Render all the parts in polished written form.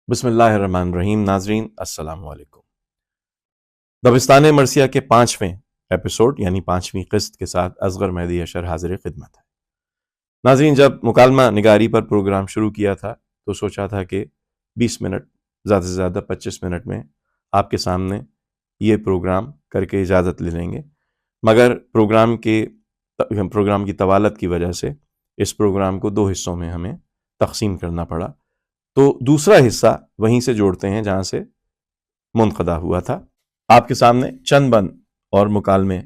بسم اللہ الرحمن الرحیم۔ ناظرین السلام علیکم۔ دبستان مرثیہ کے 5ویں ایپیسوڈ یعنی 5ویں قسط کے ساتھ اصغر مہدی اشر حاضر خدمت ہے۔ ناظرین، جب مکالمہ نگاری پر پروگرام شروع کیا تھا تو سوچا تھا کہ 20 منٹ زیادہ سے زیادہ 25 منٹ میں آپ کے سامنے یہ پروگرام کر کے اجازت لے لیں گے، مگر پروگرام کی طوالت کی وجہ سے اس پروگرام کو 2 حصوں میں ہمیں تقسیم کرنا پڑا۔ تو دوسرا حصہ وہیں سے جوڑتے ہیں جہاں سے منقطع ہوا تھا۔ آپ کے سامنے چند بند اور مکالمے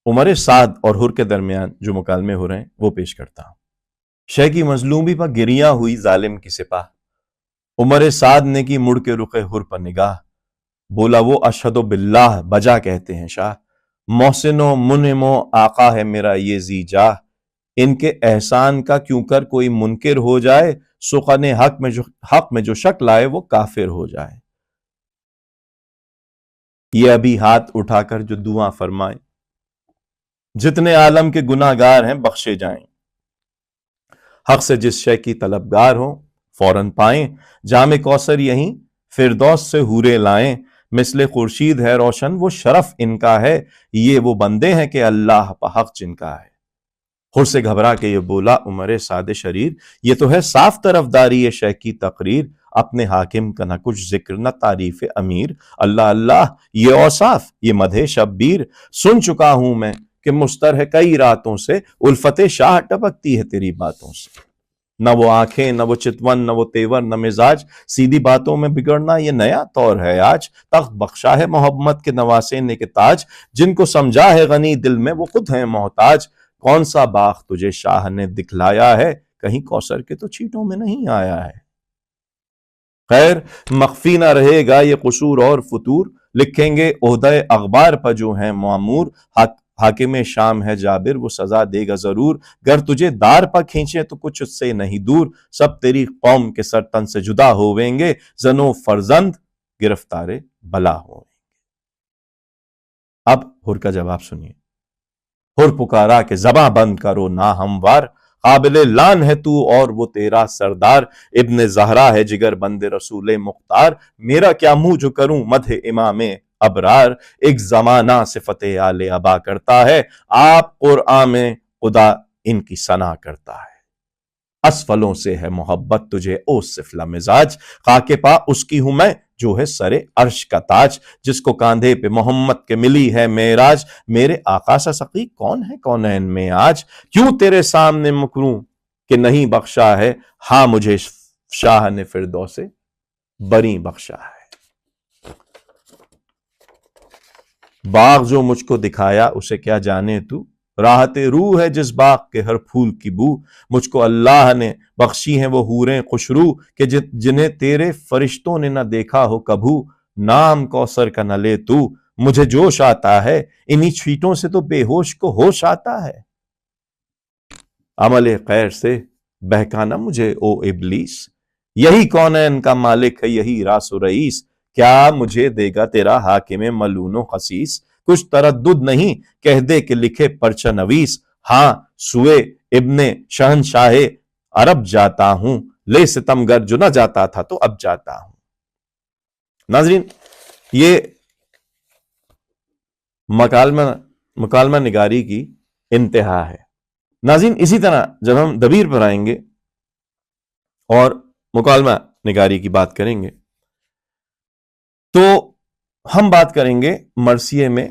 عمر سعد اور حر کے درمیان جو مکالمے ہو رہے ہیں وہ پیش کرتا ہوں۔ شے کی مظلومی پر گریاں ہوئی ظالم کی سپاہ، عمر سعد نے کی مڑ کے رخ حر پر نگاہ، بولا وہ اشہد باللہ بجا کہتے ہیں شاہ، محسن و منعم و آقا ہے میرا یہ ذی جاہ، ان کے احسان کا کیوں کر کوئی منکر ہو جائے، سخن حق میں جو شک لائے وہ کافر ہو جائے۔ یہ ابھی ہاتھ اٹھا کر جو دعا فرمائیں، جتنے عالم کے گناہ گار ہیں بخشے جائیں، حق سے جس شے کی طلبگار ہوں فوراً پائیں، جام کوثر یہیں فردوس سے حوریں لائیں، مثل خورشید ہے روشن وہ شرف ان کا ہے، یہ وہ بندے ہیں کہ اللہ پہ حق جن کا ہے۔ حر سے گھبرا کے یہ بولا عمر سعد شریر، یہ تو ہے صاف طرفداری شے کی تقریر، اپنے حاکم کا نہ کچھ ذکر نہ تعریف امیر، اللہ اللہ یہ اوصاف یہ مدح شبیر، سن چکا ہوں میں کہ مستر ہے کئی راتوں سے، الفت شاہ ٹپکتی ہے تیری باتوں سے، نہ وہ آنکھیں نہ وہ چتون نہ وہ تیور نہ مزاج، سیدھی باتوں میں بگڑنا یہ نیا طور ہے آج، تخت بخشا ہے محمد کے نواسے کے تاج، جن کو سمجھا ہے غنی دل میں وہ خود ہیں محتاج، کون سا باغ تجھے شاہ نے دکھلایا ہے، کہیں کوثر کے تو چھیٹوں میں نہیں آیا ہے۔ خیر مخفی نہ رہے گا یہ قصور اور فتور، لکھیں گے عہدہ اخبار پر جو ہیں معمور، حاکم شام ہے جابر وہ سزا دے گا ضرور، گر تجھے دار پر کھینچے تو کچھ اس سے نہیں دور، سب تیری قوم کے سر تن سے جدا ہوئیں گے، زنو فرزند گرفتار بلا ہوئیں گے۔ اب حر کا جواب سنیے۔ حر پکارا کہ زباں بند کرو نا ہموار، قابل لان ہے تو اور وہ تیرا سردار، ابن زہرا ہے جگر بند رسول مختار، میرا کیا منہ جو کروں مدح امام ابرار، ایک زمانہ صفت آل ابا کرتا ہے، آپ قرآن میں خدا ان کی ثنا کرتا ہے، اسفلوں سے ہے محبت تجھے او سفلا مزاج، خاک پا اس کی ہوں میں جو ہے سر عرش کا تاج، جس کو کاندھے پہ محمد کے ملی ہے معراج، میرے آقا سا سقی کون ہے کونین میں آج، کیوں تیرے سامنے مکروں کہ نہیں بخشا ہے، ہاں مجھے شاہ نے فردوس بری بخشا ہے۔ باغ جو مجھ کو دکھایا اسے کیا جانے تو، راحت روح ہے جس باغ کے ہر پھول کی بو، مجھ کو اللہ نے بخشی ہیں وہ حوریں خوشرو، کہ جنہیں تیرے فرشتوں نے نہ دیکھا ہو کبھو، نام کوثر کا نہ لے تو، مجھے جوش آتا ہے انہی چھیٹوں سے تو بے ہوش کو ہوش آتا ہے، عمل خیر سے بہکانا مجھے او ابلیس، یہی کونین کا مالک ہے یہی راس و رئیس، کیا مجھے دے گا تیرا حاکم ملون و خسیس، کچھ تردد نہیں کہہ دے کہ لکھے پرچہ نویس، ہاں سوئے ابن شہنشاہ عرب جاتا ہوں، لے ستمگر جو نہ جاتا تھا تو اب جاتا ہوں۔ ناظرین، یہ مکالمہ نگاری کی انتہا ہے۔ ناظرین، اسی طرح جب ہم دبیر پر آئیں گے اور مکالمہ نگاری کی بات کریں گے تو ہم بات کریں گے مرثیے میں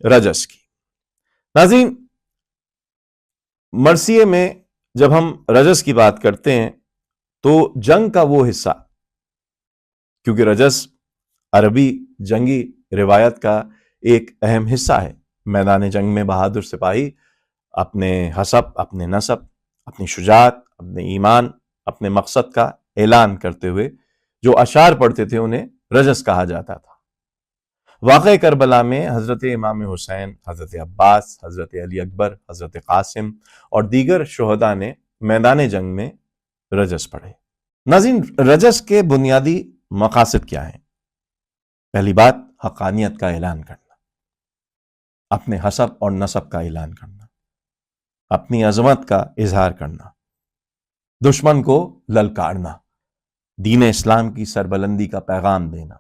رجس کی۔ ناظرین، مرثیے میں جب ہم رجس کی بات کرتے ہیں تو جنگ کا وہ حصہ، کیونکہ رجس عربی جنگی روایت کا ایک اہم حصہ ہے، میدان جنگ میں بہادر سپاہی اپنے حسب، اپنے نسب، اپنی شجاعت، اپنے ایمان، اپنے مقصد کا اعلان کرتے ہوئے جو اشعار پڑھتے تھے انہیں رجس کہا جاتا تھا۔ واقعہ کربلا میں حضرت امام حسین، حضرت عباس، حضرت علی اکبر، حضرت قاسم اور دیگر شہداء نے میدان جنگ میں رجس پڑھے۔ ناظرین، رجس کے بنیادی مقاصد کیا ہیں؟ پہلی بات، حقانیت کا اعلان کرنا، اپنے حسب اور نسب کا اعلان کرنا، اپنی عظمت کا اظہار کرنا، دشمن کو للکارنا، دین اسلام کی سربلندی کا پیغام دینا،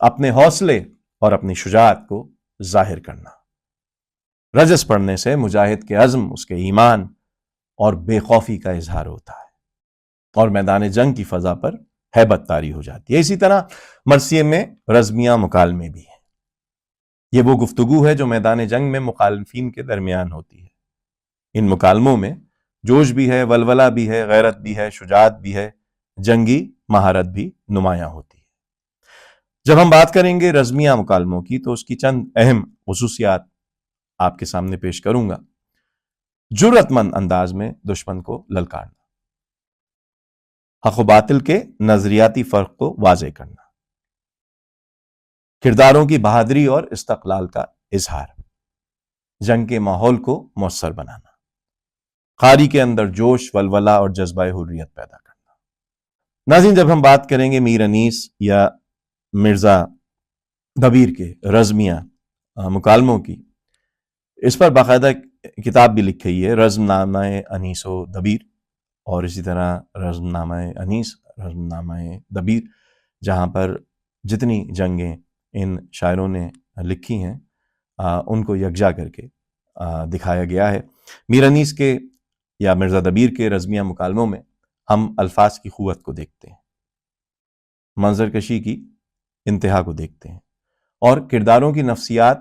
اپنے حوصلے اور اپنی شجاعت کو ظاہر کرنا۔ رجس پڑھنے سے مجاہد کے عزم، اس کے ایمان اور بے خوفی کا اظہار ہوتا ہے اور میدان جنگ کی فضا پر ہیبت طاری ہو جاتی ہے۔ اسی طرح مرثیے میں رزمیہ مکالمے بھی ہیں۔ یہ وہ گفتگو ہے جو میدان جنگ میں مخالفین کے درمیان ہوتی ہے۔ ان مکالموں میں جوش بھی ہے، ولولہ بھی ہے، غیرت بھی ہے، شجاعت بھی ہے، جنگی مہارت بھی نمایاں ہوتی ہے۔ جب ہم بات کریں گے رزمیہ مکالموں کی تو اس کی چند اہم خصوصیات آپ کے سامنے پیش کروں گا۔ جرأت مند انداز میں دشمن کو للکارنا، حق و باطل کے نظریاتی فرق کو واضح کرنا، کرداروں کی بہادری اور استقلال کا اظہار، جنگ کے ماحول کو مؤثر بنانا، قاری کے اندر جوش، ولولہ اور جذبہ حریت پیدا کرنا۔ ناظرین، جب ہم بات کریں گے میر انیس یا مرزا دبیر کے رزمیہ مکالموں کی، اس پر باقاعدہ کتاب بھی لکھی ہے، رزم نامہ انیس و دبیر، اور اسی طرح رزم نامہ انیس، رزم نامہ دبیر، جہاں پر جتنی جنگیں ان شاعروں نے لکھی ہیں ان کو یکجا کر کے دکھایا گیا ہے۔ میر انیس کے یا مرزا دبیر کے رزمیہ مکالموں میں ہم الفاظ کی قوت کو دیکھتے ہیں، منظر کشی کی انتہا کو دیکھتے ہیں، اور کرداروں کی نفسیات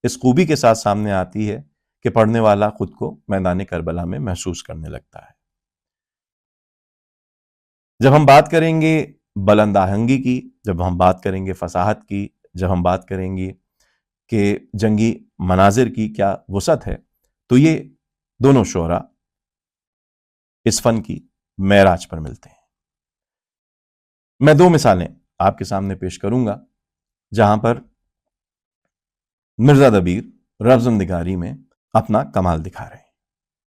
اس خوبی کے ساتھ سامنے آتی ہے کہ پڑھنے والا خود کو میدان کربلا میں محسوس کرنے لگتا ہے۔ جب ہم بات کریں گے بلند آہنگی کی، جب ہم بات کریں گے فصاحت کی، جب ہم بات کریں گے کہ جنگی مناظر کی کیا وسعت ہے، تو یہ دونوں شعراء اس فن کی معراج پر ملتے ہیں۔ میں دو مثالیں آپ کے سامنے پیش کروں گا جہاں پر مرزا دبیر رزم نگاری میں اپنا کمال دکھا رہے ہیں۔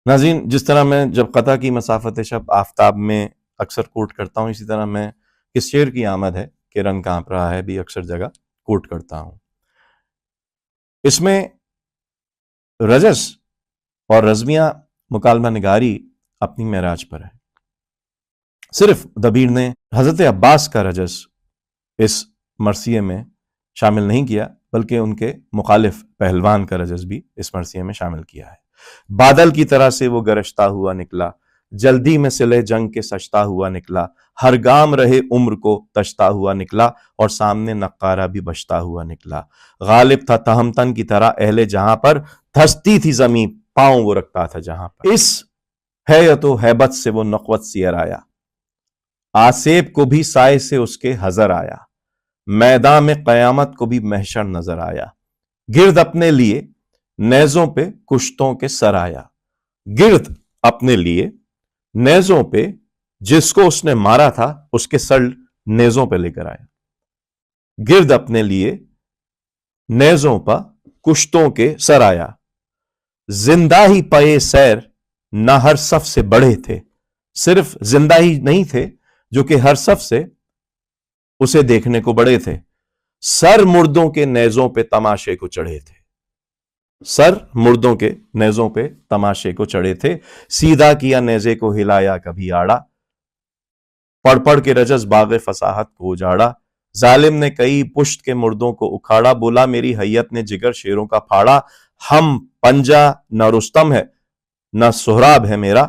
ناظرین، جس طرح میں جب قطع کی مسافت شب آفتاب میں اکثر کوٹ کرتا ہوں، اسی طرح میں اس شعر کی آمد ہے کہ رنگ کانپ رہا ہے بھی اکثر جگہ کوٹ کرتا ہوں۔ اس میں رجس اور رزمیہ مکالمہ نگاری اپنی معراج پر ہے۔ صرف دبیر نے حضرت عباس کا رجس اس مرثیے میں شامل نہیں کیا، بلکہ ان کے مخالف پہلوان کا رجس بھی اس مرثیے میں شامل کیا ہے۔ بادل کی طرح سے وہ گرجتا ہوا نکلا، جلدی میں سلح جنگ کے سجتا ہوا نکلا، ہر گام رہے عمر کو تجتا ہوا نکلا، اور سامنے نقارہ بھی بجتا ہوا نکلا۔ غالب تھا تہمتن کی طرح اہل جہاں پر، دھستی تھی زمین پاؤں وہ رکھتا تھا جہاں پر۔ اس حیت و ہیبت سے وہ نخوت سیر آیا، آسیب کو بھی سائے سے اس کے حضر آیا، میدان میں قیامت کو بھی محشر نظر آیا، گرد اپنے لیے نیزوں پہ کشتوں کے سر آیا، گرد اپنے لیے نیزوں پہ جس کو اس نے مارا تھا اس کے سر نیزوں پہ لے کر آیا، گرد اپنے لیے نیزوں پہ کشتوں کے سر آیا، زندہ ہی پئے سیر نہ ہر صف سے بڑے تھے، صرف زندہ ہی نہیں تھے جو کہ ہر صف سے اسے دیکھنے کو بڑے تھے، سر مردوں کے نیزوں پہ تماشے کو چڑھے تھے، سر مردوں کے نیزوں پہ تماشے کو چڑھے تھے، سیدھا کیا نیزے کو ہلایا کبھی آڑا، پڑھ پڑھ کے رجس باغ فصاحت کو اجاڑا، ظالم نے کئی پشت کے مردوں کو اکھاڑا، بولا میری حیت نے جگر شیروں کا پھاڑا، ہم پنجا نہ رستم ہے نہ سہراب ہے میرا،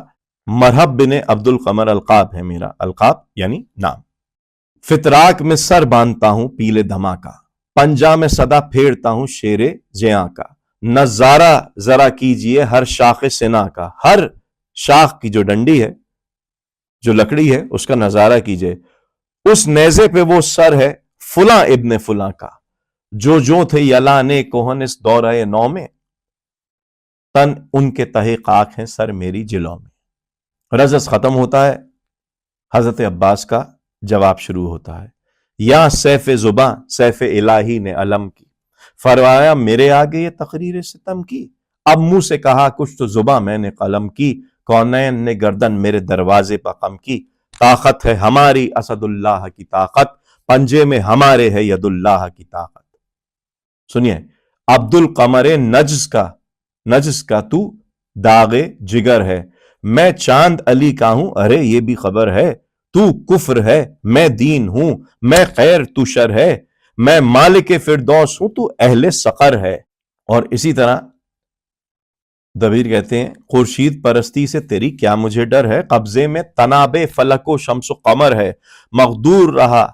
مرحب بن عبد القمر القاب ہے میرا، القاب یعنی نام، فتراک میں سر باندھتا ہوں پیلے دھماکہ، پنجا میں صدا پھیرتا ہوں شیر زیاں کا، نظارہ ذرا کیجئے ہر شاخ سنا کا، ہر شاخ کی جو ڈنڈی ہے، جو لکڑی ہے، اس کا نظارہ کیجئے، اس نیزے پہ وہ سر ہے فلاں ابن فلاں کا، جو تھے یلانے کوہن اس دورہ نو میں، تن ان کے تہے خاک ہیں سر میری جلوں میں۔ رجس ختم ہوتا ہے، حضرت عباس کا جواب شروع ہوتا ہے، یا سیف زباں سیف الہی نے علم کی، فرمایا میرے آگے یہ تقریر ستم کی، اب منہ سے کہا کچھ تو زباں میں نے قلم کی، کونین نے گردن میرے دروازے پہ خم کی، طاقت ہے ہماری اسد اللہ کی طاقت، پنجے میں ہمارے ہے ید اللہ کی طاقت۔ سنیے، عبد القمر نجس کا تو داغ جگر ہے، میں چاند علی کا ہوں، ارے یہ بھی خبر ہے، تو کفر ہے میں دین ہوں، میں خیر تو شر ہے، میں مالک فردوس ہوں تو اہل سقر ہے۔ اور اسی طرح دبیر کہتے ہیں خورشید پرستی سے تیری کیا مجھے ڈر ہے، قبضے میں تناب فلک و شمس و قمر ہے، مقدور رہا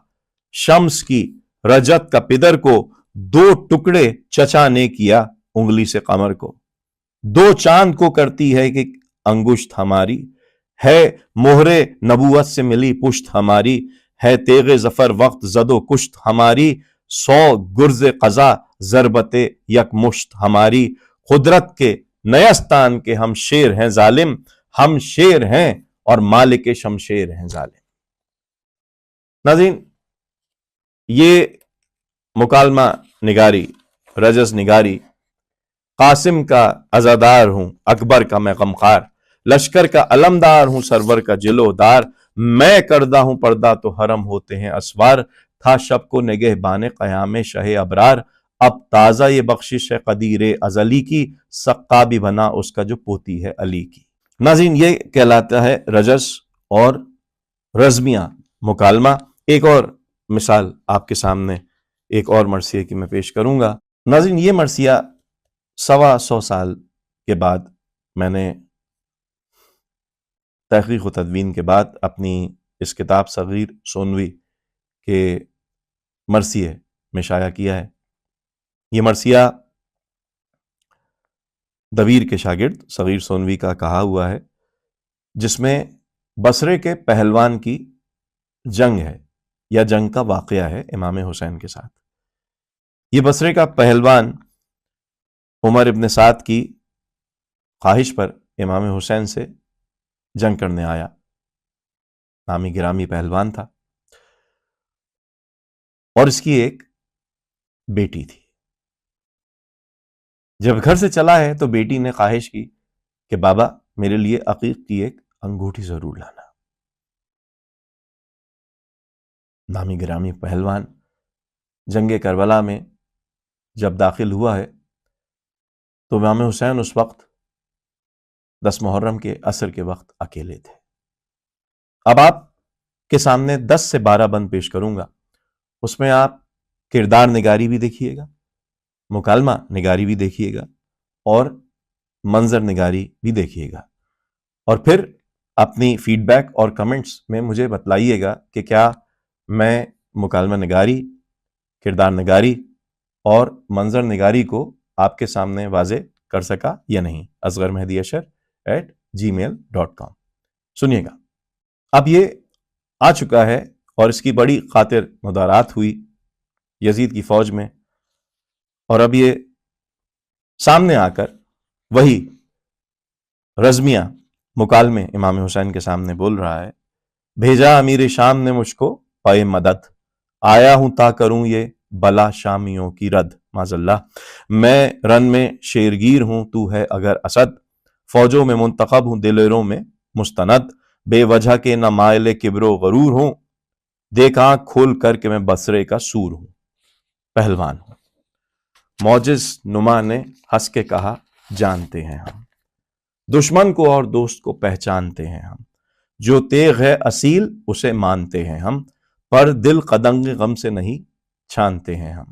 شمس کی رجت کا پدر کو، دو ٹکڑے چچا نے کیا انگلی سے قمر کو، دو چاند کو کرتی ہے کہ انگشت ہماری، ہے مہرے نبوت سے ملی پشت ہماری، ہے تیغ ظفر وقت زد و کشت ہماری، 100 گرز قضا ضربت یک مشت ہماری، قدرت کے نیستان کے ہم شیر ہیں ظالم، ہم شیر ہیں اور مالک شمشیر ہیں ظالم۔ ناظرین، یہ مکالمہ نگاری، رجز نگاری، قاسم کا عزادار ہوں اکبر کا میں غمخوار، لشکر کا علمدار ہوں سرور کا جلو دار، میں کردہ ہوں پردہ تو حرم ہوتے ہیں اسوار، تھا شب کو نگہبان قیام شہ ابرار، اب تازہ یہ بخشش ہے قدیر ازلی کی، سقا بھی بنا اس کا جو پوتی ہے علی کی۔ ناظرین، یہ کہلاتا ہے رجز اور رزمیہ مکالمہ۔ ایک اور مثال آپ کے سامنے ایک اور مرثیے کی میں پیش کروں گا۔ ناظرین، یہ مرثیہ 125 سال کے بعد میں نے تحقیق و تدوین کے بعد اپنی اس کتاب صغیر سونوی کے مرثیے میں شائع کیا ہے۔ یہ مرثیہ دبیر کے شاگرد صغیر سونوی کا کہا ہوا ہے، جس میں بصرے کے پہلوان کی جنگ ہے یا جنگ کا واقعہ ہے امام حسین کے ساتھ۔ یہ بصرے کا پہلوان عمر ابن سعد کی خواہش پر امام حسین سے جنگ کرنے آیا، نامی گرامی پہلوان تھا، اور اس کی ایک بیٹی تھی۔ جب گھر سے چلا ہے تو بیٹی نے خواہش کی کہ بابا میرے لیے عقیق کی ایک انگوٹھی ضرور لانا۔ نامی گرامی پہلوان جنگ کربلا میں جب داخل ہوا ہے تو امام حسین اس وقت 10 محرم کے عصر کے وقت اکیلے تھے۔ اب آپ کے سامنے 10 سے 12 بند پیش کروں گا، اس میں آپ کردار نگاری بھی دیکھیے گا، مکالمہ نگاری بھی دیکھیے گا، اور منظر نگاری بھی دیکھیے گا، اور پھر اپنی فیڈ بیک اور کمنٹس میں مجھے بتلائیے گا کہ کیا میں مکالمہ نگاری، کردار نگاری اور منظر نگاری کو آپ کے سامنے واضح کر سکا یا نہیں۔ asgharmehdiashar@gmail.com۔ سنیے گا، اب یہ آ چکا ہے اور اس کی بڑی خاطر مدارات ہوئی یزید کی فوج میں، اور اب یہ سامنے آ کر وہی رزمیہ مکالمے امام حسین کے سامنے بول رہا ہے۔ بھیجا امیر شام نے مجھ کو پائے مدد، آیا ہوں تا کروں یہ بلا شامیوں کی رد۔ معاذ اللہ، میں رن میں شیرگیر ہوں تو ہے اگر اسد، فوجوں میں منتخب ہوں دلیروں میں مستند، بے وجہ کے نہ مائل کبر و غرور ہوں، دیکھ آنکھ کھول کر کہ میں بصرے کا سور ہوں، پہلوان ہوں۔ معجز نما نے ہنس کے کہا جانتے ہیں ہم، دشمن کو اور دوست کو پہچانتے ہیں ہم، جو تیغ ہے اصیل اسے مانتے ہیں ہم، پر دل قدنگ غم سے نہیں چھانتے ہیں ہم۔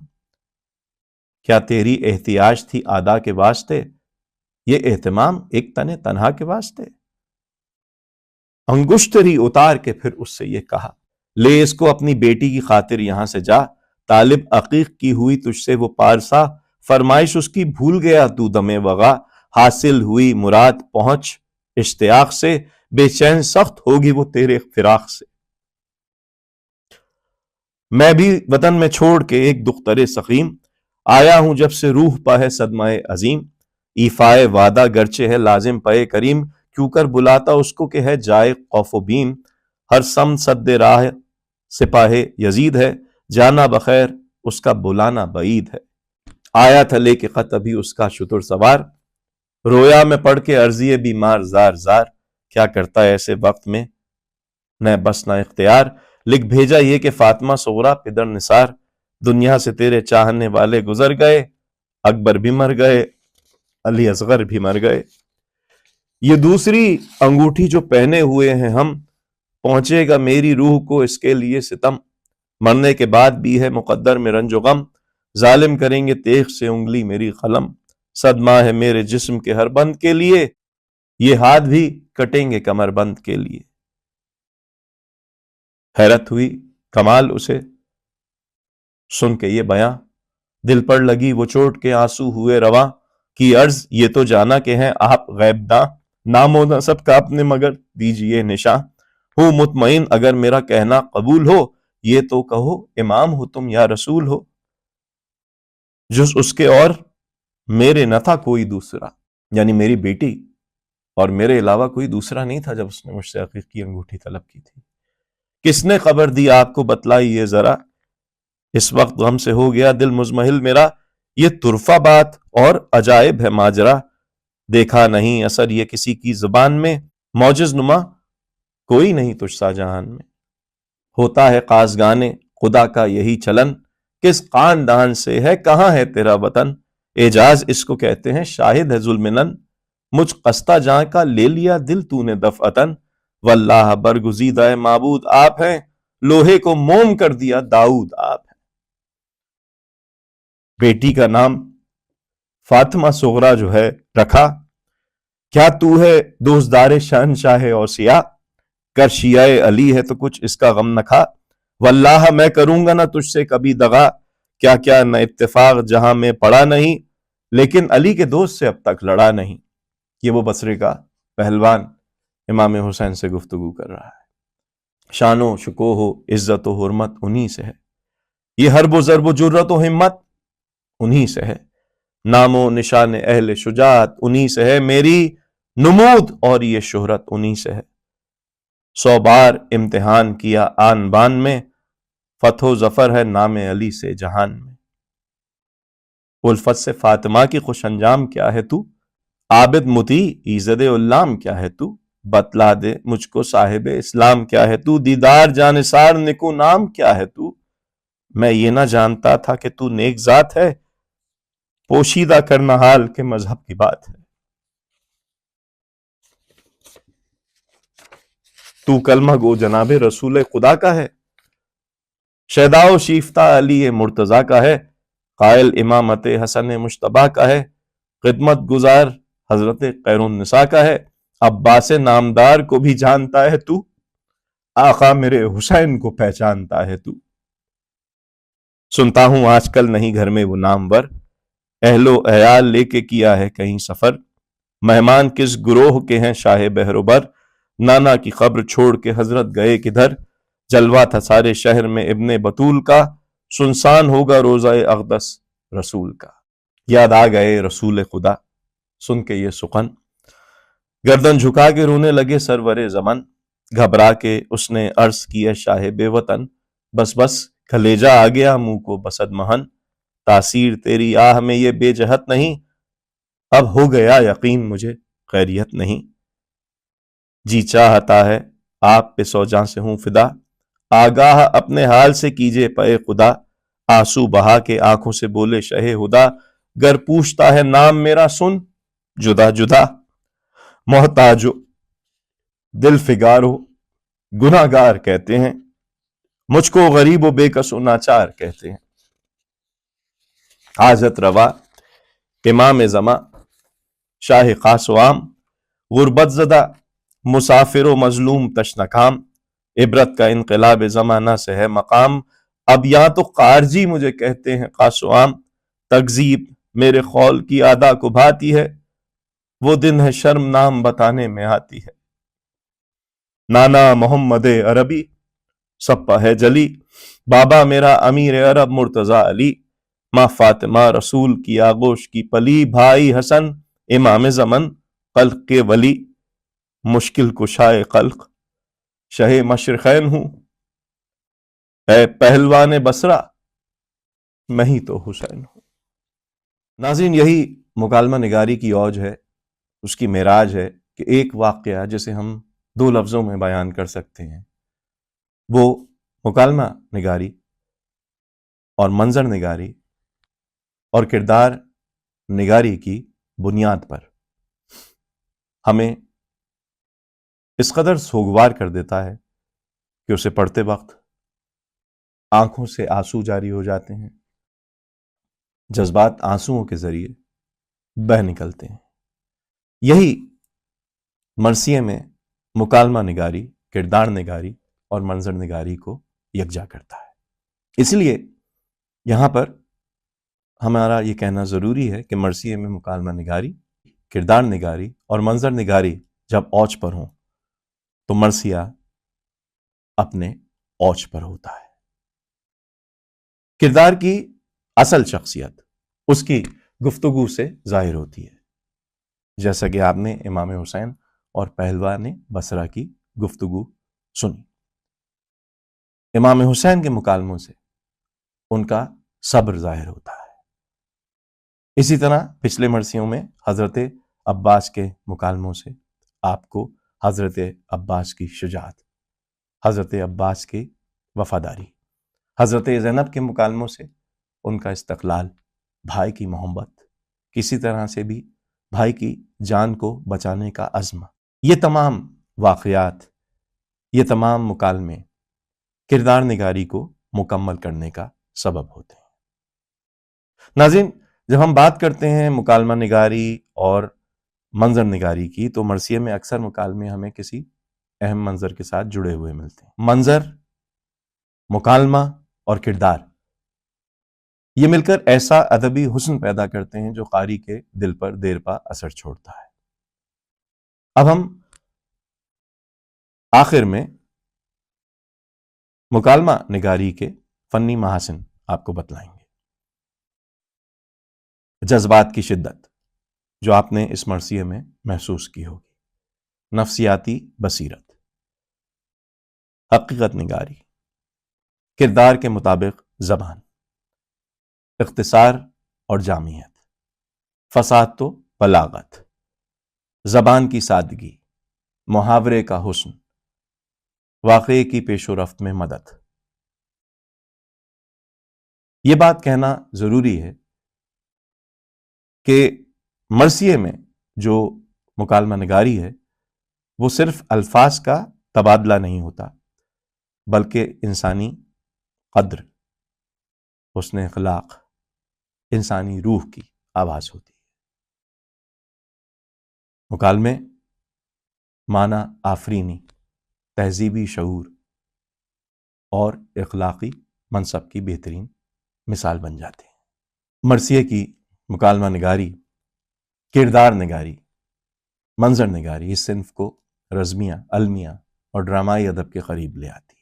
کیا تیری احتیاج تھی آدا کے واسطے، یہ اہتمام ایک تن تنہا کے واسطے؟ انگشتری اتار کے پھر اس سے یہ کہا، لے اس کو اپنی بیٹی کی خاطر یہاں سے جا، طالب عقیق کی ہوئی تجھ سے وہ پارسا، فرمائش اس کی بھول گیا تو دمے وغا، حاصل ہوئی مراد پہنچ اشتیاق سے، بے چین سخت ہوگی وہ تیرے فراق سے۔ میں بھی وطن میں چھوڑ کے ایک دختر سقیم، آیا ہوں جب سے روح پا ہے صدمہ عظیم، ایفائے وعدہ گرچہ ہے لازم پے کریم، کیوں کر بلاتا اس کو کہ ہے جائے خوف و بیم، ہر سم سد راہ سپاہ یزید ہے، جانا بخیر اس کا بلانا بعید ہے۔ آیا تھا لے کے خط ابھی اس کا شتر سوار، رویا میں پڑھ کے عرضیے بیمار زار زار، کیا کرتا ہے ایسے وقت میں نہ بس نہ اختیار، لکھ بھیجا یہ کہ فاطمہ صغرا پدر نثار، دنیا سے تیرے چاہنے والے گزر گئے، اکبر بھی مر گئے علی اصغر بھی مر گئے۔ یہ دوسری انگوٹھی جو پہنے ہوئے ہیں ہم، پہنچے گا میری روح کو اس کے لیے ستم، مرنے کے بعد بھی ہے مقدر میں رنج و غم، ظالم کریں گے تیغ سے انگلی میری قلم، صدمہ ہے میرے جسم کے ہر بند کے لیے، یہ ہاتھ بھی کٹیں گے کمر بند کے لیے۔ حیرت ہوئی کمال اسے سن کے یہ بیاں، دل پر لگی وہ چوٹ کے آنسو ہوئے رواں، کی عرض یہ تو جانا کہ ہیں آپ غیب داں، نام و نسب کا اپنے مگر دیجئے نشاں، ہوں مطمئن اگر میرا کہنا قبول ہو، یہ تو کہو امام ہو تم یا رسول ہو، جز اس کے اور میرے نہ تھا کوئی دوسرا، یعنی میری بیٹی اور میرے علاوہ کوئی دوسرا نہیں تھا جب اس نے مجھ سے عقیق کی انگوٹھی طلب کی تھی۔ کس نے خبر دی آپ کو بتلائی یہ ذرا، اس وقت غم سے ہو گیا دل مزمحل میرا، یہ طرفہ بات اور عجائب ہے ماجرا، دیکھا نہیں اثر یہ کسی کی زبان میں، معجز نما کوئی نہیں تجھ سا جہان میں، ہوتا ہے قازگانے خدا کا یہی چلن، کس خاندان سے ہے کہاں ہے تیرا وطن، اعجاز اس کو کہتے ہیں شاہد ہے ظلمنن، مجھ قصہ جاں کا لے لیا دل تو نے دفعتن، واللہ برگزیدہ معبود آپ ہیں، لوہے کو موم کر دیا داؤد آپ ہیں۔ بیٹی کا نام فاطمہ صغرا جو ہے رکھا، کیا تو ہے دوستدار شہنشاہ اوصیاء، کر شیعہ علی ہے تو کچھ اس کا غم نہ کھا، واللہ میں کروں گا نہ تجھ سے کبھی دغا، کیا کیا نہ اتفاق جہاں میں پڑا نہیں، لیکن علی کے دوست سے اب تک لڑا نہیں۔ یہ وہ بصرے کا پہلوان امام حسین سے گفتگو کر رہا ہے۔ شان و شکوہ و عزت و حرمت انہی سے ہے، یہ حرب و ضرب و جرت و ہمت انہی سے ہے، نام و نشان اہل شجاعت انہی سے ہے، میری نمود اور یہ شہرت انہی سے ہے، 100 بار امتحان کیا آن بان میں، فتح و ظفر ہے نام علی سے جہان میں۔ الفت سے فاطمہ کی خوش انجام کیا ہے تو، عابد مطیع ایزد علام کیا ہے تو، بتلا دے مجھ کو صاحب اسلام کیا ہے تو، دیدار جانثار نکو نام کیا ہے تو، میں یہ نہ جانتا تھا کہ تو نیک ذات ہے، پوشیدہ کرنا حال کے مذہب کی بات ہے، تو کلمہ گو جناب رسول خدا کا ہے، شیدا و شیفتہ علی مرتضیٰ کا ہے، قائل امامت حسن مجتبیٰ کا ہے، خدمت گزار حضرت خیر النساء کا ہے، عباس نامدار کو بھی جانتا ہے تو، آقا میرے حسین کو پہچانتا ہے تو، سنتا ہوں آج کل نہیں گھر میں وہ نامور، اہل و عیال لے کے کیا ہے کہیں سفر، مہمان کس گروہ کے ہیں شاہ بحر و بر، نانا کی قبر چھوڑ کے حضرت گئے کدھر، جلوہ تھا سارے شہر میں ابن بطول کا، سنسان ہوگا روضہ اقدس رسول کا۔ یاد آ گئے رسول خدا سن کے یہ سخن، گردن جھکا کے رونے لگے سرور زمن، گھبرا کے اس نے عرض کیا شاہ بے وطن، بس بس کلیجہ آ گیا منہ کو بسد مہن، تاثیر تیری آہ میں یہ بے جہت نہیں، اب ہو گیا یقین مجھے خیریت نہیں، جی چاہتا ہے آپ پہ 100 جاں سے ہوں فدا، آگاہ اپنے حال سے کیجئے پے خدا، آنسو بہا کے آنکھوں سے بولے شہ ہدا، گر پوچھتا ہے نام میرا سن جدا جدا، محتاج دل فگارو گناہ گار کہتے ہیں، مجھ کو غریب و بے کس و ناچار کہتے ہیں، حاجت روا امام زماں شاہ خاص و عام، غربت زدہ مسافر و مظلوم تشنکام، عبرت کا انقلاب زمانہ سے ہے مقام، اب یہاں تو خارجی مجھے کہتے ہیں خاص و عام، تکذیب میرے قول کی ادا کو بھاتی ہے، وہ دن ہے شرم نام بتانے میں آتی ہے، نانا محمد عربی سپا ہے جلی، بابا میرا امیر عرب مرتضیٰ علی، ماں فاطمہ رسول کی آغوش کی پلی، بھائی حسن امام زمن خلق کے ولی، مشکل کشائے خلق شہ مشرقین ہوں، اے پہلوان بصرہ میں ہی تو حسین ہوں۔ ناظرین، یہی مکالمہ نگاری کی اوج ہے، اس کی معراج ہے کہ ایک واقعہ جسے ہم 2 لفظوں میں بیان کر سکتے ہیں، وہ مکالمہ نگاری اور منظر نگاری اور کردار نگاری کی بنیاد پر ہمیں اس قدر سوگوار کر دیتا ہے کہ اسے پڑھتے وقت آنکھوں سے آنسو جاری ہو جاتے ہیں، جذبات آنسوؤں کے ذریعے بہہ نکلتے ہیں۔ یہی مرثیے میں مکالمہ نگاری، کردار نگاری اور منظر نگاری کو یکجا کرتا ہے۔ اس لیے یہاں پر ہمارا یہ کہنا ضروری ہے کہ مرثیے میں مکالمہ نگاری، کردار نگاری اور منظر نگاری جب اوج پر ہوں تو مرثیہ اپنے اوج پر ہوتا ہے۔ کردار کی اصل شخصیت اس کی گفتگو سے ظاہر ہوتی ہے، جیسا کہ آپ نے امام حسین اور پہلوان بصرہ کی گفتگو سنی۔ امام حسین کے مکالموں سے ان کا صبر ظاہر ہوتا ہے۔ اسی طرح پچھلے مرثیوں میں حضرت عباس کے مکالموں سے آپ کو حضرت عباس کی شجاعت، حضرت عباس کی وفاداری، حضرت زینب کے مکالموں سے ان کا استقلال، بھائی کی محبت، کسی طرح سے بھی بھائی کی جان کو بچانے کا عزم، یہ تمام واقعات، یہ تمام مکالمے کردار نگاری کو مکمل کرنے کا سبب ہوتے ہیں۔ ناظرین، جب ہم بات کرتے ہیں مکالمہ نگاری اور منظر نگاری کی تو مرثیے میں اکثر مکالمے ہمیں کسی اہم منظر کے ساتھ جڑے ہوئے ملتے ہیں۔ منظر، مکالمہ اور کردار یہ مل کر ایسا ادبی حسن پیدا کرتے ہیں جو قاری کے دل پر دیر پا اثر چھوڑتا ہے۔ اب ہم آخر میں مکالمہ نگاری کے فنی محاسن آپ کو بتلائیں گے۔ جذبات کی شدت جو آپ نے اس مرثیے میں محسوس کی ہوگی، نفسیاتی بصیرت، حقیقت نگاری، کردار کے مطابق زبان، اختصار اور جامعیت، فصاحت و بلاغت، زبان کی سادگی، محاورے کا حسن، واقعے کی پیش و رفت میں مدد۔ یہ بات کہنا ضروری ہے کہ مرثیے میں جو مکالمہ نگاری ہے وہ صرف الفاظ کا تبادلہ نہیں ہوتا، بلکہ انسانی قدر، حسن اخلاق، انسانی روح کی آواز ہوتی ہے۔ مکالمے معنی آفرینی، تہذیبی شعور اور اخلاقی منصب کی بہترین مثال بن جاتے ہیں۔ مرثیے کی مکالمہ نگاری، کردار نگاری، منظر نگاری اس صنف کو رزمیہ، المیہ اور ڈرامائی ادب کے قریب لے آتی ہے۔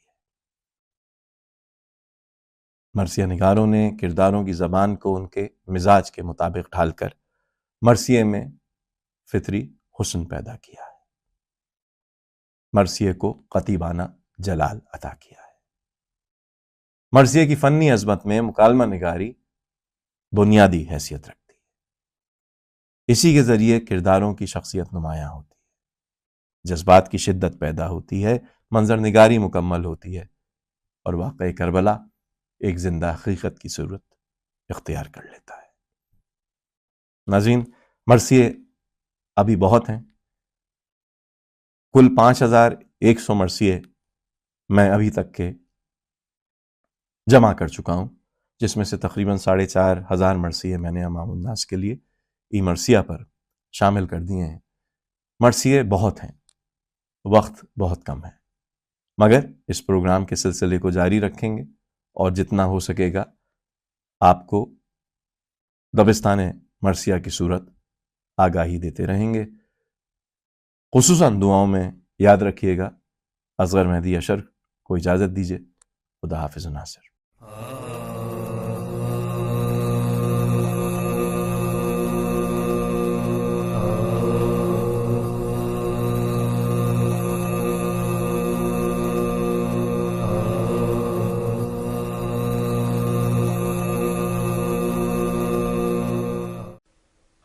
مرثیہ نگاروں نے کرداروں کی زبان کو ان کے مزاج کے مطابق ڈھال کر مرثیے میں فطری حسن پیدا کیا ہے، مرثیے کو قطیبانہ جلال عطا کیا ہے۔ مرثیے کی فنی عظمت میں مکالمہ نگاری بنیادی حیثیت رکھتی ہے۔ اسی کے ذریعے کرداروں کی شخصیت نمایاں ہوتی ہے، جذبات کی شدت پیدا ہوتی ہے، منظر نگاری مکمل ہوتی ہے اور واقعہ کربلا ایک زندہ حقیقت کی صورت اختیار کر لیتا ہے۔ ناظرین، مرثیے ابھی بہت ہیں، کل 5100 مرثیے میں ابھی تک کے جمع کر چکا ہوں، جس میں سے تقریباً 4500 مرثیے میں نے عوام الناس کے لیے ای مرثیہ پر شامل کر دیے ہیں۔ مرثیے بہت ہیں، وقت بہت کم ہے، مگر اس پروگرام کے سلسلے کو جاری رکھیں گے اور جتنا ہو سکے گا آپ کو دبستان مرثیہ کی صورت آگاہی دیتے رہیں گے۔ خصوصاً دعاؤں میں یاد رکھیے گا۔ اصغر مہدی اشر کو اجازت دیجیے۔ خدا حافظ ناصر۔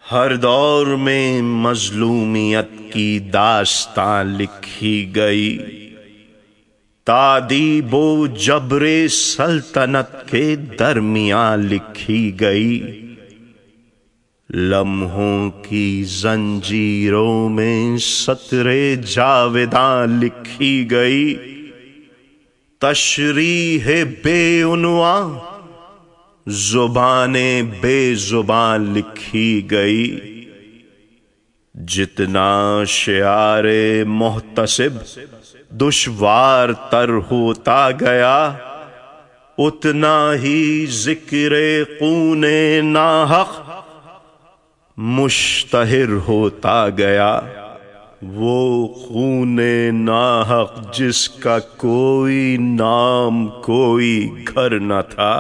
ہر دور میں مظلومیت کی داستاں لکھی گئی، تادیب و جبر سلطنت کے درمیان لکھی گئی، لمحوں کی زنجیروں میں سطر جاویداں لکھی گئی، تشریح بے عنواں زبان بے زبان لکھی گئی، جتنا شعار محتسب دشوار تر ہوتا گیا، اتنا ہی ذکر خون ناحق مشتہر ہوتا گیا۔ وہ خون ناحق جس کا کوئی نام کوئی گھر نہ تھا،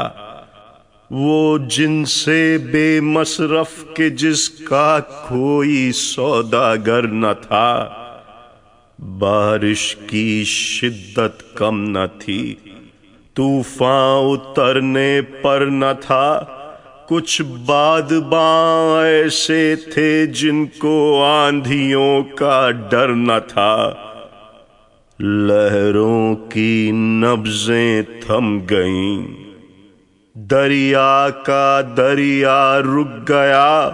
وہ جن سے بے مصرف کے جس کا کوئی سوداگر نہ تھا۔ بارش کی شدت کم نہ تھی، طوفان اترنے پر نہ تھا، کچھ بادباں ایسے تھے جن کو آندھیوں کا ڈر نہ تھا۔ لہروں کی نبضیں تھم گئیں، دریا کا دریا رک گیا،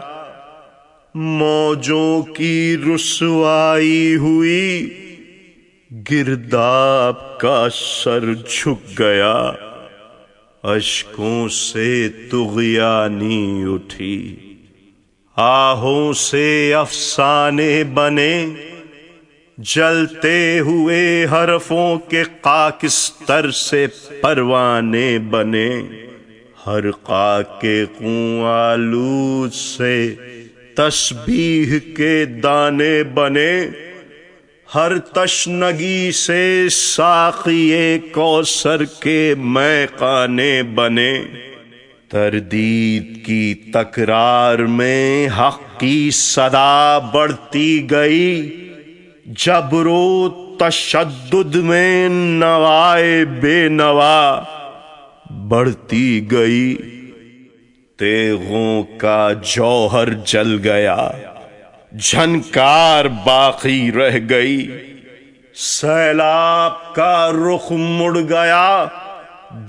موجوں کی رسوائی ہوئی، گرداب کا سر جھک گیا، اشکوں سے طغیانی اٹھی، آہوں سے افسانے بنے، جلتے ہوئے حرفوں کے خاکستر سے پروانے بنے، ہر خاک کے خون آلود سے تسبیح کے دانے بنے، ہر تشنگی سے ساقی کوثر کے مے خانے بنے۔ تردید کی تکرار میں حق کی صدا بڑھتی گئی، جبر و تشدد میں نوائے بے نوا بڑھتی گئی۔ تیغوں کا جوہر جل گیا، جھنکار باقی رہ گئی، سیلاب کا رخ مڑ گیا،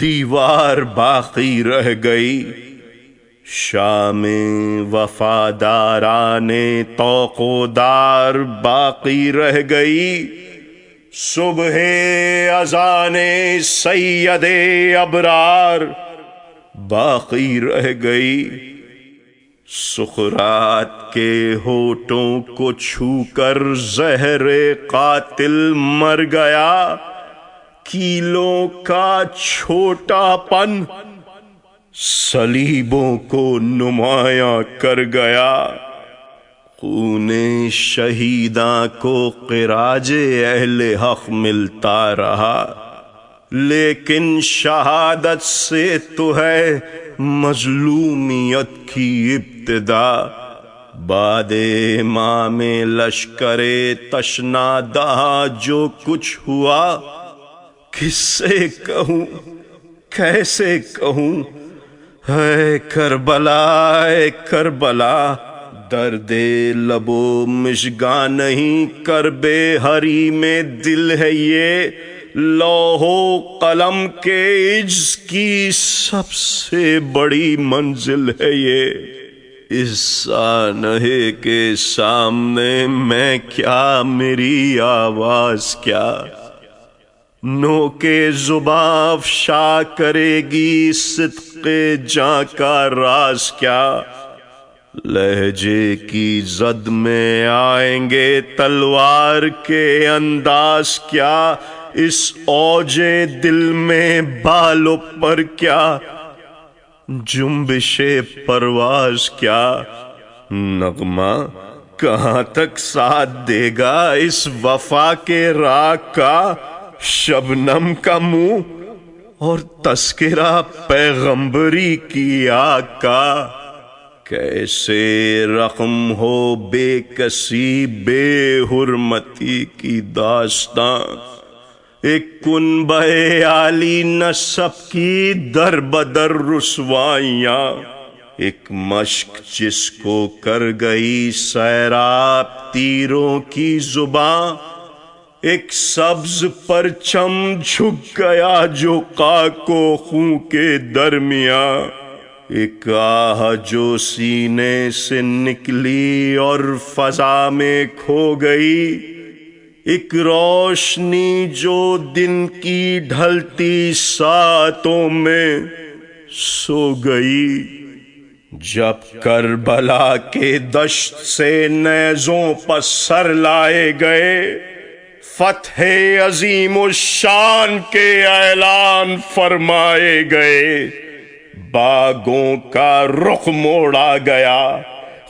دیوار باقی رہ گئی۔ شام وفاداران طوق و دار باقی رہ گئی، صبح اذان سید ابرار باقی رہ گئی۔ سقراط کے ہونٹوں کو چھو کر زہر قاتل مر گیا، کیلوں کا چھوٹا پن صلیبوں کو نمایاں کر گیا۔ خون شہیداں کو خراج اہل حق ملتا رہا، لیکن شہادت سے تو ہے مظلومیت کی ابتدا۔ بعد امام لشکر تشنا دہا جو کچھ ہوا، کس سے کہوں کیسے کہوں، اے کربلا اے کربلا، درد لب و مشگاں نہیں کرب ہری میں دل ہے یہ، لوح و قلم کے عجز کی سب سے بڑی منزل ہے یہ۔ اس سانحے کے سامنے میں کیا، میری آواز کیا، نو کے زباں افشا کرے گی صدق جاں کا راز کیا۔ لہجے کی زد میں آئیں گے تلوار کے انداز کیا، اس اوج دل میں بالوں پر کیا، جنبش پرواز کیا۔ نغمہ کہاں تک ساتھ دے گا اس وفا کے راگ کا، شبنم کا منہ اور تذکرہ پیغمبری کی آگ کا۔ کیسے رقم ہو بے کسی بے حرمتی کی داستاں، ایک کنبہ عالی نسب کی در بدر رسوائیاں، ایک مشق جس کو کر گئی سیراب تیروں کی زباں، ایک سبز پرچم جھک گیا جو خاک و خون کے درمیاں، ایک آہ جو سینے سے نکلی اور فضا میں کھو گئی، ایک روشنی جو دن کی ڈھلتی ساعتوں میں سو گئی، جب کربلا کے دشت سے نیزوں پر سر لائے گئے، فتح عظیم الشان کے اعلان فرمائے گئے، باغوں کا رخ موڑا گیا،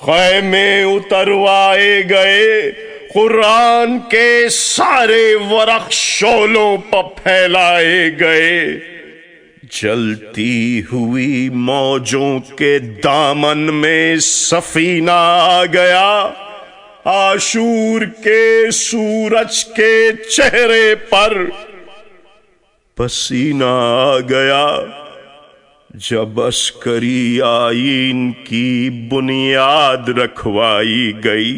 خیمے اتروائے گئے، قرآن کے سارے ورق شعلوں پر پھیلائے گئے، جلتی ہوئی موجوں کے دامن میں سفینہ آ گیا، عاشور کے سورج کے چہرے پر پسینہ آ گیا، جب عسکری آئین کی بنیاد رکھوائی گئی،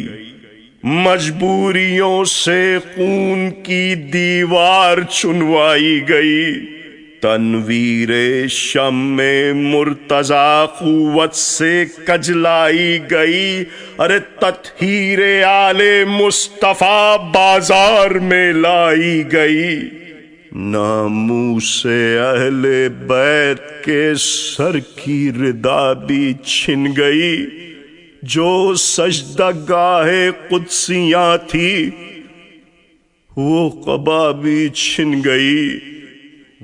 مجبوریوں سے خون کی دیوار چنوائی گئی، تنویر شمع مرتضی قوت سے کجلائی گئی، ارے تطہیر آل مصطفیٰ بازار میں لائی گئی، ناموس اہل بیت کے سر کی ردا بھی چھن گئی، جو سجدہ گاہ قدسیاں تھی وہ قبا بھی چھن گئی،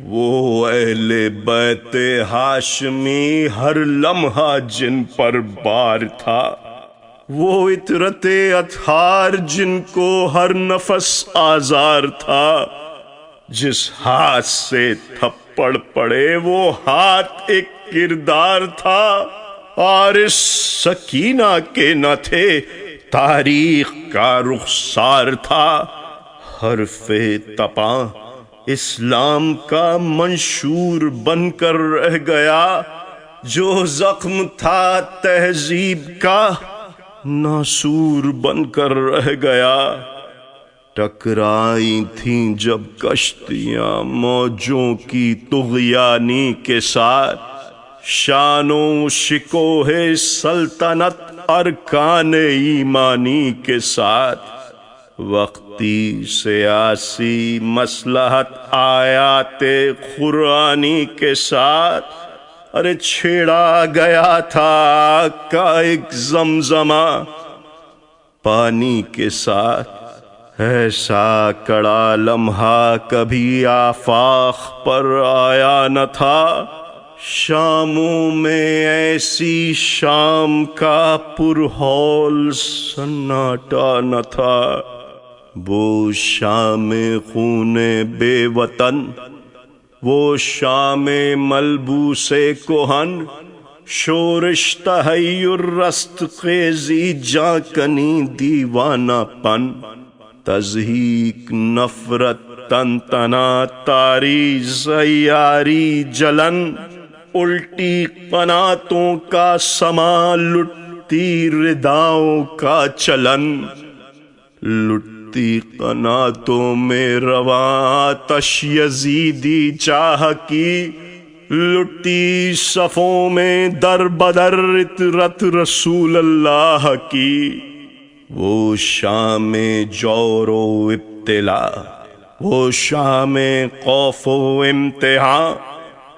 وہ اہل بیت ہاشمی ہر لمحہ جن پر بار تھا، وہ عطرت اطہار جن کو ہر نفس آزار تھا، جس ہاتھ سے تھپڑ پڑے وہ ہاتھ ایک کردار تھا، اور اس سکینہ کے نہ تھے تاریخ کا رخسار تھا، حرف تپاں اسلام کا منشور بن کر رہ گیا، جو زخم تھا تہذیب کا ناسور بن کر رہ گیا، ٹکرائی تھیں جب کشتیاں موجوں کی طغیانی کے ساتھ، شان و شکوہ سلطنت ارکان ایمانی کے ساتھ، وقتی سیاسی مصلحت آیات قرآنی کے ساتھ، ارے چھیڑا گیا تھا کا ایک زمزمہ پانی کے ساتھ، ایسا کڑا لمحہ کبھی آفاق پر آیا نہ تھا، شاموں میں ایسی شام کا پرہول سناٹا نہ تھا، وہ شام خون بے وطن، وہ شام ملبوس کہن، شورش تحیر رست خیزی جاں کنی دیوانہ پن، تضحیک نفرت تن تنا تاری زیاری جلن، الٹی قناتوں کا سما لٹتی رداؤں کا چلن، لٹتی قناتوں میں رواں آتش یزیدی چاہ کی، لٹتی صفوں میں در بدر عطرت رسول اللہ کی، وہ شام جور و ابتلا، وہ شام خوف و امتحان،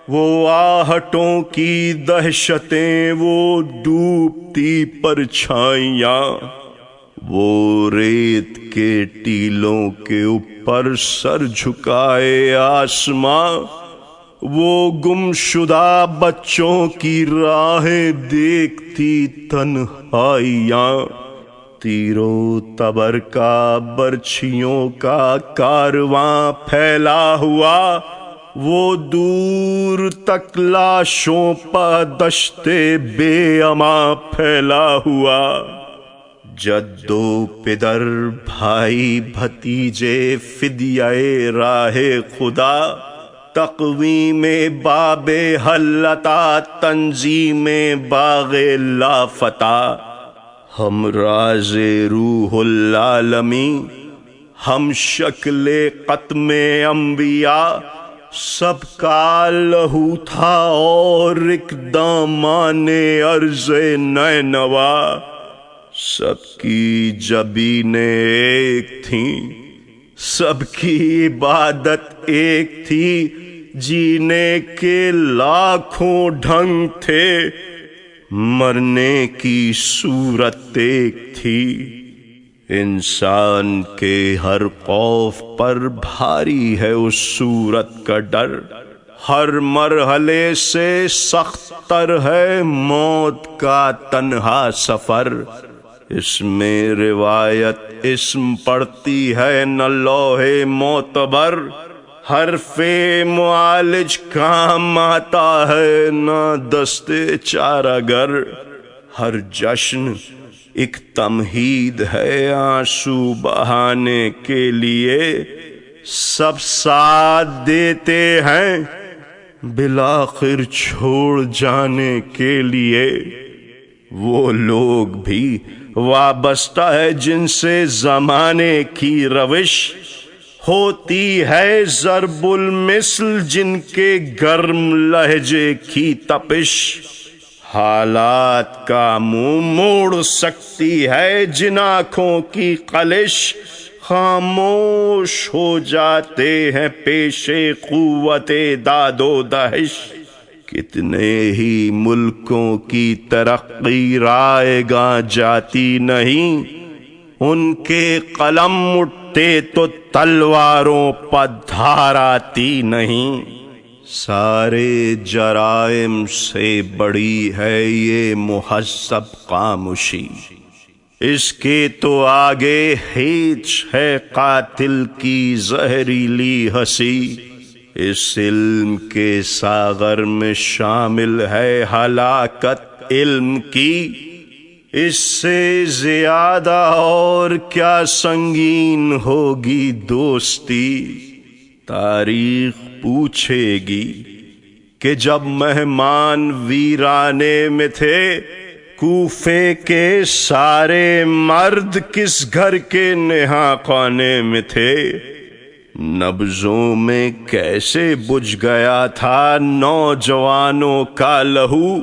وہ آہٹوں کی دہشتیں، وہ ڈوبتی پرچھائیاں، وہ ریت کے ٹیلوں کے اوپر سر جھکائے آسماں، وہ گمشدہ بچوں کی راہیں دیکھتی تنہائیاں، تیر و تبر کا برچھیوں کا کارواں پھیلا ہوا، وہ دور تک لاشوں پا دشت بے اما پھیلا ہوا، جد و پدر بھائی بھتیجے فدیہ راہ خدا، تقویم باب حلتا تنظیم باغ لافتہ، ہم راز روح العالمی، ہم شکل ختم انبیاء، سب کا لہو تھا اور ایک دامان عرض نینوا، سب کی جبینیں ایک تھیں سب کی عبادت ایک تھی، جینے کے لاکھوں ڈھنگ تھے، مرنے کی صورت ایک تھی۔ انسان کے ہر خوف پر بھاری ہے اس صورت کا ڈر، ہر مرحلے سے سخت تر ہے موت کا تنہا سفر۔ اس میں روایت اسم پڑتی ہے نہ لوح معتبر، حرف معالج کام آتا ہے نہ دست چارہ گر۔ ہر جشن ایک تمہید ہے آنسو بہانے کے لیے، سب ساتھ دیتے ہیں بالآخر چھوڑ جانے کے لیے۔ وہ لوگ بھی وابستہ ہے جن سے زمانے کی روش ہوتی ہے ضرب المثل، جن کے گرم لہجے کی تپش حالات کا منہ موڑ سکتی ہے، جن آنکھوں کی خلش خاموش ہو جاتے ہیں پیش قوت داد و دہش۔ کتنے ہی ملکوں کی ترقی رائے گاں جاتی نہیں، ان کے قلم اٹھتے تو تلواروں پر دھار آتی نہیں۔ سارے جرائم سے بڑی ہے یہ مہذب خاموشی، اس کے تو آگے ہیچ ہے قاتل کی زہریلی ہنسی۔ اس علم کے ساغر میں شامل ہے ہلاکت علم کی، اس سے زیادہ اور کیا سنگین ہوگی دوستی۔ تاریخ پوچھے گی کہ جب مہمان ویرانے میں تھے، کوفے کے سارے مرد کس گھر کے نہا خانے میں تھے؟ نبضوں میں کیسے بجھ گیا تھا نوجوانوں کا لہو؟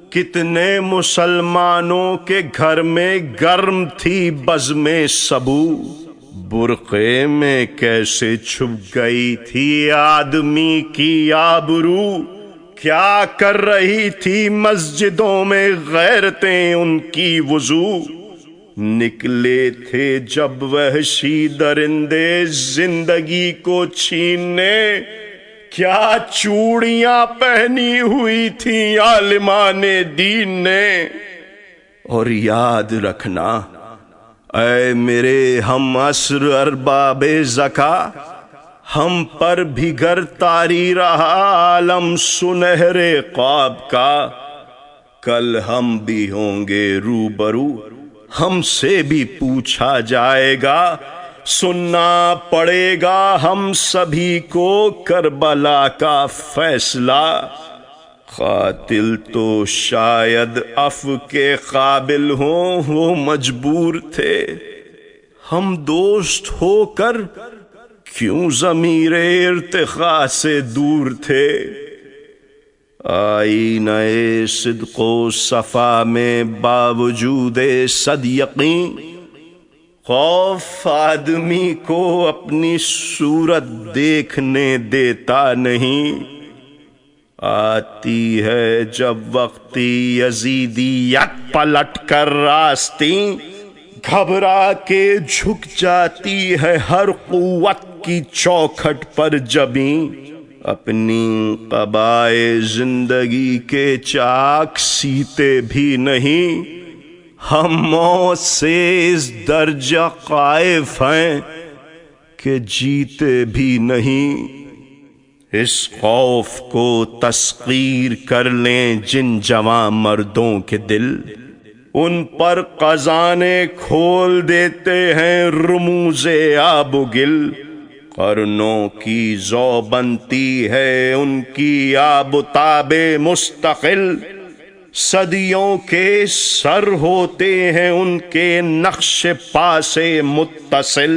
کتنے مسلمانوں کے گھر میں گرم تھی بزم سبو؟ برقعے میں کیسے چھپ گئی تھی آدمی کی آبرو؟ کیا کر رہی تھی مسجدوں میں غیرتیں ان کی وضو؟ نکلے تھے جب وحشی درندے زندگی کو چھیننے، کیا چوڑیاں پہنی ہوئی تھیں عالمان دین نے؟ اور یاد رکھنا اے میرے ہم عصر ارباب زکا، ہم پر بھی گر تاری رہا عالم سنہرے خواب کا۔ کل ہم بھی ہوں گے روبرو، ہم سے بھی پوچھا جائے گا، سننا پڑے گا ہم سبھی کو کربلا کا فیصلہ۔ قاتل تو شاید عفو کے قابل ہوں، وہ مجبور تھے، ہم دوست ہو کر کیوں ضمیر ارتقاء سے دور تھے؟ آئینہ صدق و صفا میں باوجود صد یقین، خوف آدمی کو اپنی صورت دیکھنے دیتا نہیں۔ آتی ہے جب وقتی یزیدیت پلٹ کر راستیں، گھبرا کے جھک جاتی ہے ہر قوت کی چوکھٹ پر جبیں۔ اپنی قبائے زندگی کے چاک سیتے بھی نہیں، ہم موت سے اس درجہ خائف ہیں کہ جیتے بھی نہیں۔ اس خوف کو تسخیر کر لیں جن جوان مردوں کے دل، ان پر خزانے کھول دیتے ہیں رموز آب و گل۔ قرنوں کی ذو بنتی ہے ان کی آب و تاب مستقل، صدیوں کے سر ہوتے ہیں ان کے نقش پا سے متصل۔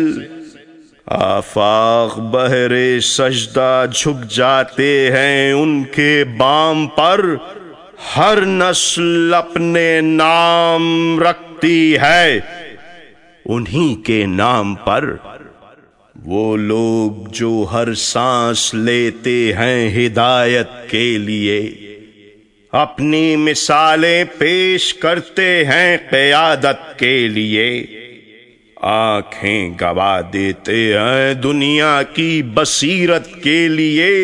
آفاق بہر سجدہ جھک جاتے ہیں ان کے بام پر، ہر نسل اپنے نام رکھتی ہے انہی کے نام پر۔ وہ لوگ جو ہر سانس لیتے ہیں ہدایت کے لیے، اپنی مثالیں پیش کرتے ہیں قیادت کے لیے، آنکھیں گوا دیتے ہیں دنیا کی بصیرت کے لیے،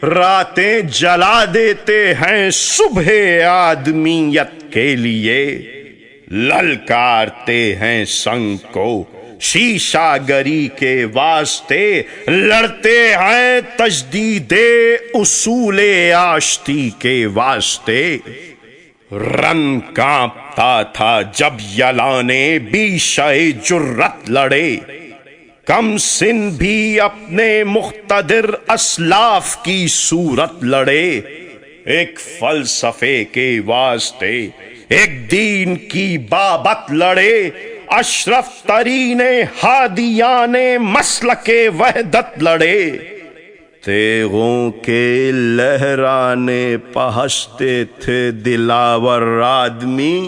راتیں جلا دیتے ہیں صبح آدمیت کے لیے، للکارتے ہیں سنگ کو شیشہ گری کے واسطے، لڑتے ہیں تجدید اصول آشتی کے واسطے۔ رن کانپتا تھا جب یلانے بیشہ جرت لڑے، کم سن بھی اپنے مقتدر اسلاف کی صورت لڑے، ایک فلسفے کے واسطے ایک دین کی بابت لڑے، اشرف ترین ہادیان مسلک وحدت لڑے، تیغوں کے لہرانے پہنچتے تھے دلاور آدمی،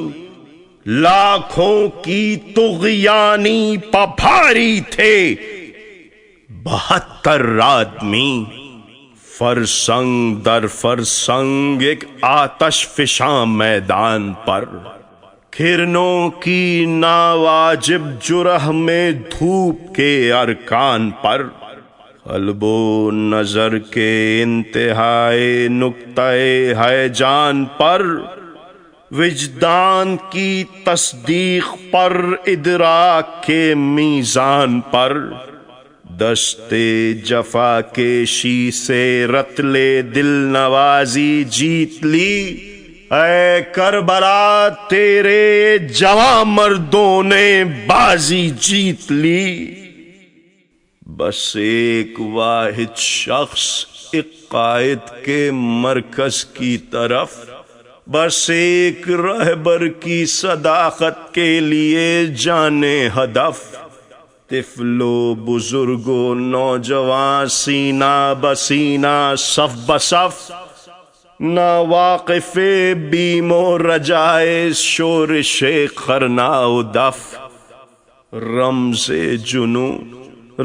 لاکھوں کی طغیانی پبھاری تھے 72 آدمی، فرسنگ در فرسنگ ایک آتش فشاں میدان پر، کرنوں کی ناواجب جرح میں دھوپ کے ارکان پر، قلب و نظر کے انتہائی نقطۂ ہیجان پر، وجدان کی تصدیق پر، ادراک کے میزان پر، دستے جفا کیشی سے رتلے دل نوازی جیت لی، اے کربلا تیرے جواں مردوں نے بازی جیت لی۔ بس ایک واحد شخص ایک قائد کے مرکز کی طرف، بس ایک رہبر کی صداقت کے لیے جانے ہدف، طفل و بزرگ و نوجوان سینہ بسینہ صف بصف، نہ واقف بیم و رجائے شورش خرنا و دف، رمز جنوں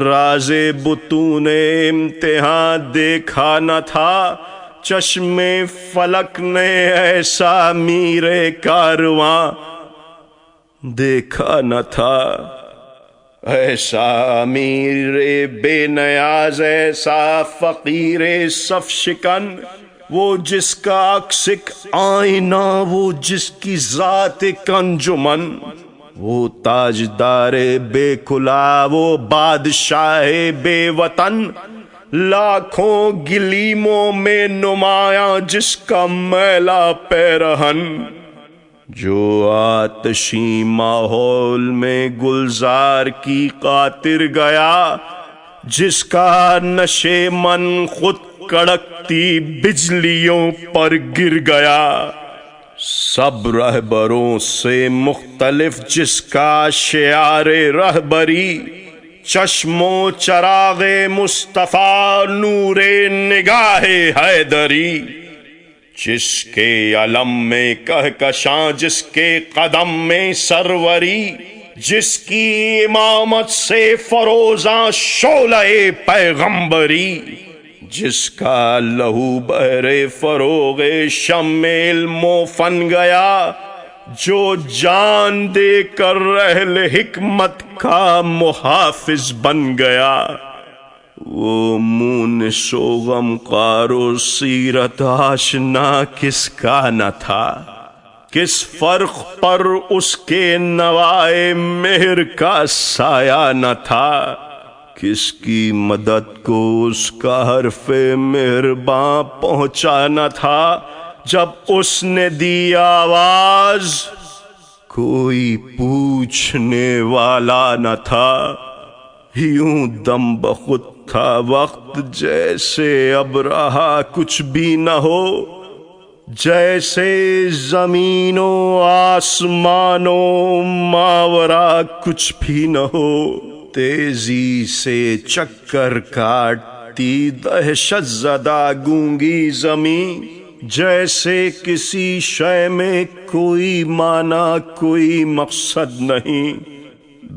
راز بطون امتحان دیکھا نہ تھا، چشم فلک نے ایسا میر کارواں دیکھا نہ تھا، ایسا امیر بے نیاز، ایسا فقیر صف شکن، وہ جس کا عکس ایک آئینہ، وہ جس کی ذات ایک انجمن، وہ تاجدار بے کلا، وہ بادشاہ بے وطن، لاکھوں گلیموں میں نمایاں جس کا میلا پیرہن، جو آتشی ماحول میں گلزار کی خاطر گیا، جس کا نشے من خود کڑکتی بجلیوں پر گر گیا، سب رہبروں سے مختلف جس کا شعار رہبری، چشم و چراغ مصطفیٰ نور نگاہ حیدری، جس کے علم میں کہکشاں، جس کے قدم میں سروری، جس کی امامت سے فروزاں شعلہ پیغمبری، جس کا لہو بحر فروغ شمع علم و فن گیا، جو جان دے کر اہل حکمت کا محافظ بن گیا، وہ مونس و غمخوار و سیرت آشنا کس کا نہ تھا، کس فرق پر اس کے نوائے مہر کا سایہ نہ تھا، کس کی مدد کو اس کا حرف مہرباں پہنچا نہ تھا، جب اس نے دی آواز کوئی پوچھنے والا نہ تھا، یوں دم بخود تھا وقت جیسے اب رہا کچھ بھی نہ ہو، جیسے زمین و آسمان و ماورا کچھ بھی نہ ہو، تیزی سے چکر کاٹتی دہشت زدہ گونگی زمین، جیسے کسی شے میں کوئی معنی کوئی مقصد نہیں،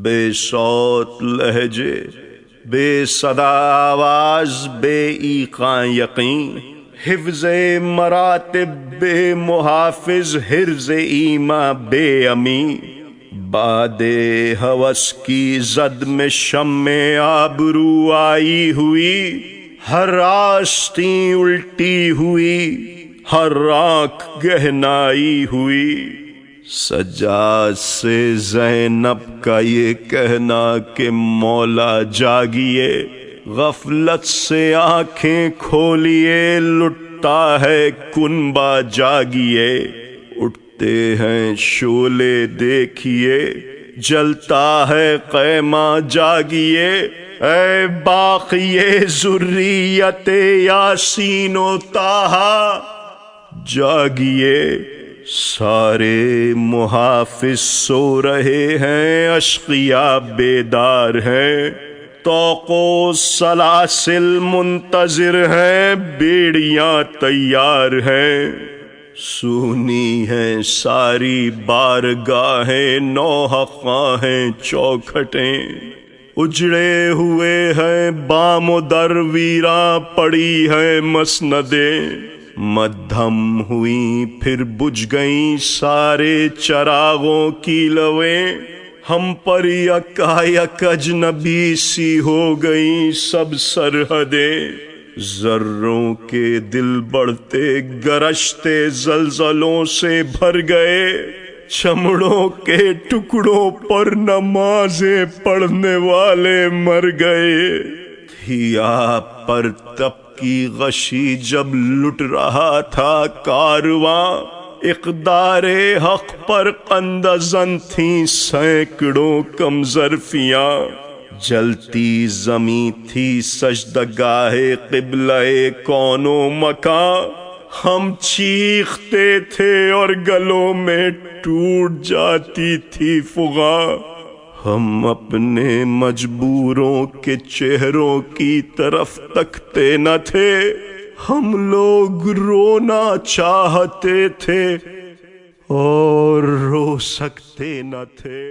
بے صوت لہجے بے صدا آواز بے ایقاں یقین، حفظ مراتب بے محافظ حرز ایماں بے امین، باد ہوس کی زد میں شمع آبرو آئی ہوئی، ہر آستین الٹی ہوئی، ہر آنکھ گہنائی ہوئی، سجاد سے زینب کا یہ کہنا کہ مولا جاگیے، غفلت سے آنکھیں کھولیے، لٹتا ہے کنبہ جاگیے، اٹھتے ہیں شعلے دیکھیے، جلتا ہے خیمہ جاگیے، اے باقی ذریت یاسین و طٰہٰ جاگیے، سارے محافظ سو رہے ہیں، اشقیاء بیدار ہیں، طوق و سلاسل منتظر ہیں، بیڑیاں تیار ہیں، سونی ہیں ساری بارگاہیں، نوحقاں ہیں چوکھٹیں، اجڑے ہوئے ہیں بام و در، ویراں پڑی ہیں مسندیں، مدھم ہوئیں پھر بجھ گئیں سارے چراغوں کی لویں، ہم پر یکایک اجنبی سی ہو گئیں سب سرحدیں، ذروں کے دل بڑھتے گرجتے زلزلوں سے بھر گئے، چمڑوں کے ٹکڑوں پر نمازیں پڑھنے والے مر گئے، تھی آپ پر تب کی غشی جب لٹ رہا تھا کارواں، اقدار حق پر قندزن تھیں سینکڑوں کم ظرفیاں، جلتی زمین تھی سجدگاہ قبلہ کون و مکان، ہم چیختے تھے اور گلوں میں ٹوٹ جاتی تھی فغاں، ہم اپنے مجبوروں کے چہروں کی طرف تکتے نہ تھے، ہم لوگ رونا چاہتے تھے اور رو سکتے نہ تھے۔